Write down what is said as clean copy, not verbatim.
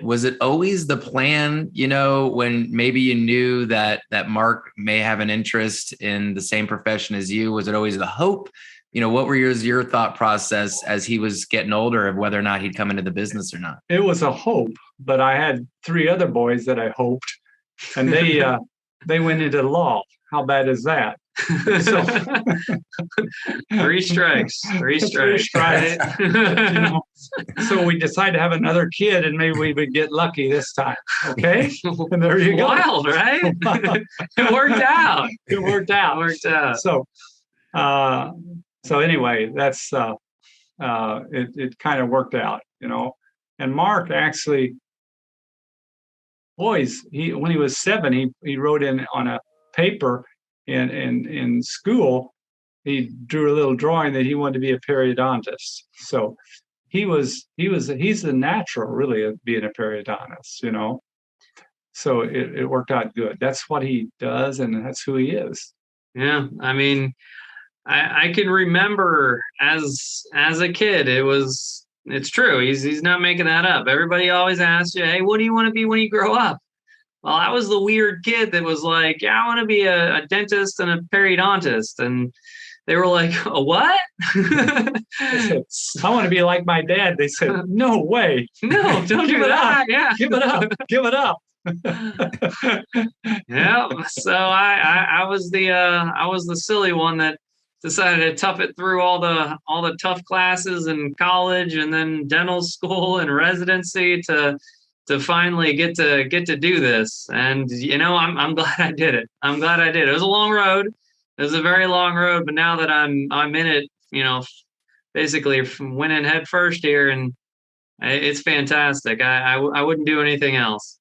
Was it always the plan, when maybe you knew that Mark may have an interest in the same profession as you? Was it always the hope? What were your thought process as he was getting older of whether or not he'd come into the business or not? It was a hope, but I had 3 other boys that I hoped, and they went into law. How bad is that? So, 3 strikes. Right? So we decided to have another kid, and maybe we would get lucky this time. Okay, and there you go. Wild, right? It worked out. It worked out. So anyway, that's it kind of worked out, And Mark actually, when he was 7, he wrote in on a paper in school. He drew a little drawing that he wanted to be a periodontist. So he's a natural, really, of being a periodontist, So it worked out good. That's what he does, and that's who he is. Yeah, I mean, I can remember as a kid, it's true. He's not making that up. Everybody always asks you, hey, what do you want to be when you grow up? Well, I was the weird kid that was like, yeah, I want to be a dentist and a periodontist. And they were like, a what? I want to be like my dad. They said, no way. No, don't do that. Yeah. Give it up. Give it up. Yeah. So I was the silly one that decided to tough it through all the tough classes in college and then dental school and residency to finally get to do this. And I'm glad I did it. I'm glad I did. It was a long road. It was a very long road, but now that I'm in it, basically went in head first here, and it's fantastic. I wouldn't do anything else.